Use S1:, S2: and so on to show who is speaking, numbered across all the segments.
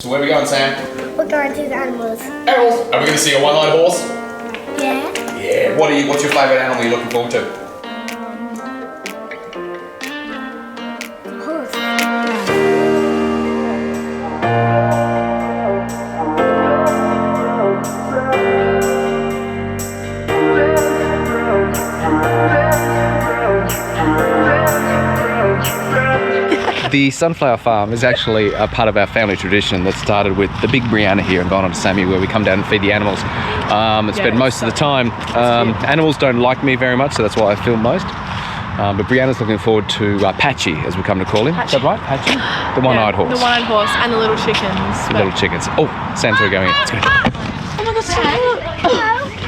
S1: So where are we going, Sam?
S2: We're going to the animals.
S1: Animals? Are we going to see a one-eyed horse?
S2: Yeah.
S1: Yeah. What's your favourite animal you're looking forward to?
S2: Horse.
S3: The Sunflower Farm is actually a part of our family tradition that started with the big Brianna here and gone on to Sammy, where we come down and feed the animals. Spend most of the time. Animals don't like me very much, so that's why I film most. But Brianna's looking forward to Patchy, as we come to call him. Patchy. Is that right, Patchy? The one-eyed horse.
S4: The one-eyed horse and the little chickens.
S3: The little chickens. Oh, Sam's already going in. Let's go.
S4: Oh my gosh, Sam!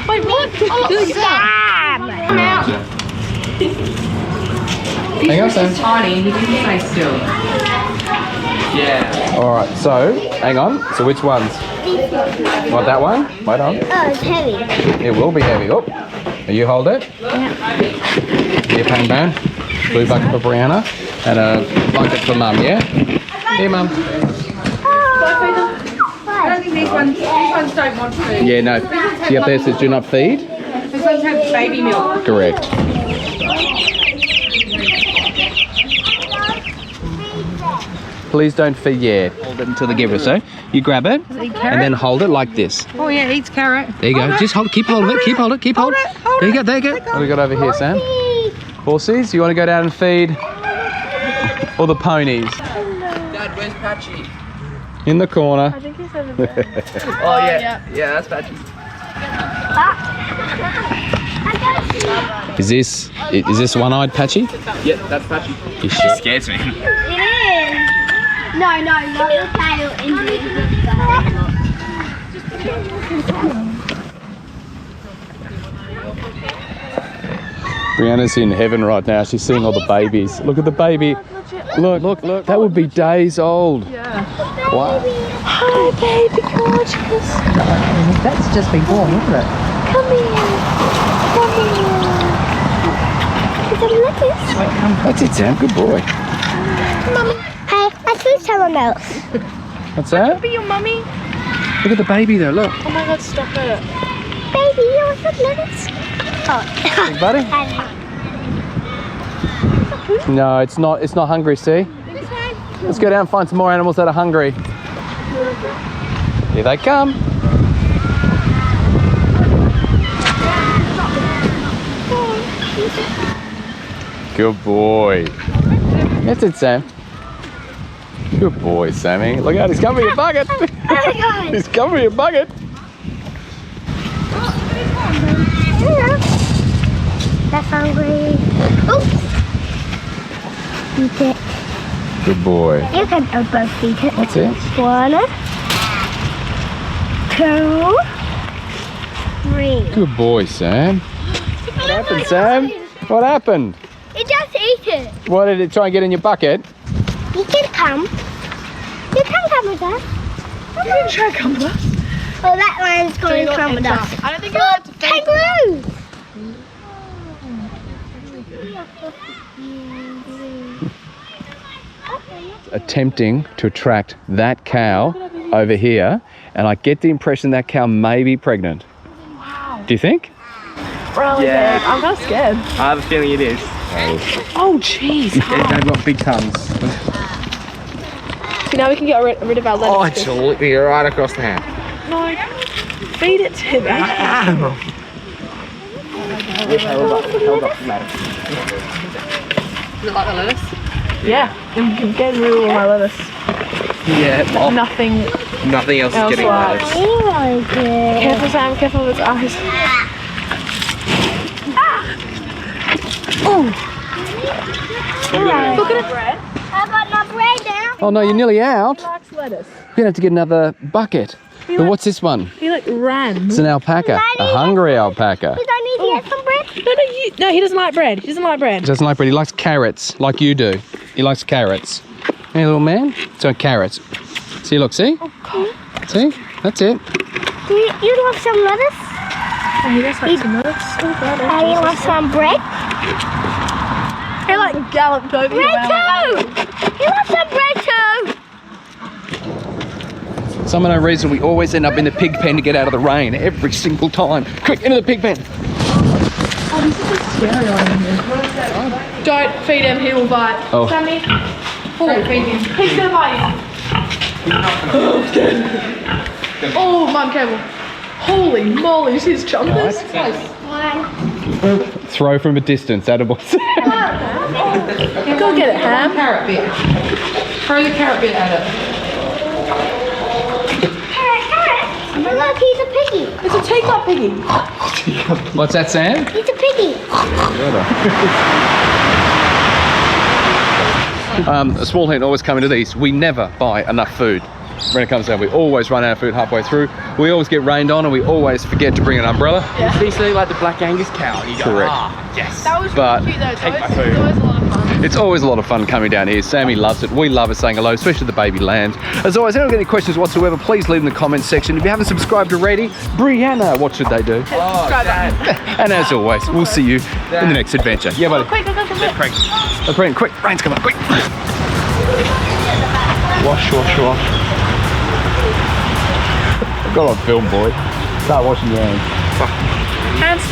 S4: Wait, what? Oh, Sam! Come out.
S3: Hang on, Sam.
S5: Tiny, he didn't stay still. Yeah.
S3: All right, so hang on. So which ones? Want that one? Wait on.
S2: Oh, it's heavy.
S3: It will be heavy. Oh, you hold it.
S2: Yeah.
S3: Here, Bang Bang. Blue bucket for Brianna and a bucket for Mum. Yeah. Here, Mum.
S5: I don't think these ones don't want food.
S3: Yeah, no. See up there says do not feed.
S5: These ones have baby milk.
S3: Correct. Please don't feed. Yeah. Hold it until they give it. So you grab it and then hold it like this.
S5: Oh yeah, eats carrot.
S3: There you go. Just hold. Keep hold of it. Keep hold it. Keep hold. There you go. There you go. What do we got over here, Sam? Horses. You want to go down and feed? Or the ponies?
S5: Dad, where's Patchy?
S3: In the corner.
S4: I think he's over there.
S5: Oh yeah, yeah, that's Patchy.
S3: Is this one-eyed Patchy?
S5: Yeah, that's Patchy.
S3: You sure?
S1: Scares me.
S2: It is. No, not the tail injury.
S3: Brianna's in heaven right now. She's seeing all the babies. Look at the baby. Look, look, look. That would be days old.
S4: Yeah.
S3: Wow.
S2: Hi, baby gorgeous.
S5: That's just been born, isn't it?
S2: Come here. Come here. Is it lettuce?
S3: That's it, Sam. Good boy.
S2: Mummy. Hey, let's do someone else.
S3: What's that?
S4: Be your mummy.
S3: Look at the baby there. Look.
S4: Oh my god, stop it.
S2: Baby, you want some lettuce? Oh.
S3: Hey, buddy. No, it's not. It's not hungry. See? Let's go down and find some more animals that are hungry. Here they come. Good boy. That's it, Sam. Good boy, Sammy. Look out, he's coming with your bucket. He's coming with your bucket.
S2: That's hungry. Oops. Eat it.
S3: Good boy.
S2: You can both eat it.
S3: That's it.
S2: 1, 2, 3.
S3: Good boy, Sam. What happened, Sam? What happened?
S2: It just ate it.
S3: What, did it try and get in your bucket?
S2: You can come. You can come with us.
S4: You didn't try to come with us.
S2: Oh, that one's going to come with us.
S4: I don't think you're allowed to feed them.
S2: Kangaroos!
S3: Attempting to attract that cow over here, and I get the impression that cow may be pregnant.
S4: Wow.
S3: Do you think?
S4: Really
S5: Yeah.
S4: big. I'm kind of scared.
S5: I have a feeling it is.
S4: Oh, jeez.
S5: They've got big tongues.
S4: See, now we can get rid of our lettuce.
S5: Oh, absolutely, right across the hand.
S4: No. Feed it to them.
S5: Hold up, madam.
S4: Is it like the lettuce? Yeah. I'm getting rid of all my lettuce.
S5: Yeah,
S4: Nothing
S5: nothing else is
S4: else
S5: getting
S4: like.
S5: lettuce.
S2: Really good.
S4: Careful, Sam. Careful with its eyes. Oh! Look at it. Bread.
S2: How about my bread now?
S3: Oh no, you're nearly out.
S4: He likes lettuce.
S3: You're gonna have to get another bucket. But what's this one?
S4: He like ran.
S3: It's an alpaca, a hungry alpaca.
S2: Did I need to get some bread?
S4: No, he doesn't like bread. He doesn't like bread.
S3: He doesn't like bread. He likes carrots, like you do. He likes carrots. Hey, little man. So carrots. See, look, see?
S4: Oh, God.
S3: See? That's it.
S2: Do you want some lettuce?
S4: Oh, he does like some lettuce. Oh, God.
S2: And you want some bread?
S4: He like galloped over
S2: Bread
S4: here.
S2: too! You want some bread too?
S3: some unknown reason, we always end up in the pig pen to get out of the rain every single time. Quick, into the pig pen.
S4: Oh, this is a scary one in here. Don't feed him, he will bite.
S3: Oh.
S4: Sammy. Don't feed him. He's gonna bite you. Oh, Mum Cable. Holy moly, this is chompers.
S3: Throw from a distance, attaboy.
S4: Go get it, Ham.
S6: Carrot bit. Throw the carrot bit at it.
S2: But look, he's a piggy.
S4: It's a teacup piggy.
S3: What's that, Sam?
S2: He's a piggy.
S3: A small hint always coming to these. We never buy enough food when it comes down. We always run out of food halfway through. We always get rained on and we always forget to bring an umbrella.
S5: It's basically like the Black Angus cow. And you go,
S3: Correct.
S5: Yes.
S4: That was
S3: But-
S4: really cute though.
S5: Take my
S4: It's
S5: food.
S4: always a lot of fun.
S3: It's always a lot of fun coming down here. Sammy loves it. We love it saying hello, especially the baby lambs. As always, if anyone got any questions whatsoever, please leave them in the comments section. If you haven't subscribed already, Brianna, what should they do?
S4: Subscribe button.
S3: And as always, we'll see you in the next adventure. Yeah, buddy.
S4: Quick, go.
S3: Oh, Brent, quick. Rain's coming, quick. Wash. Got on film, boy. Start washing your hands.
S4: Hands.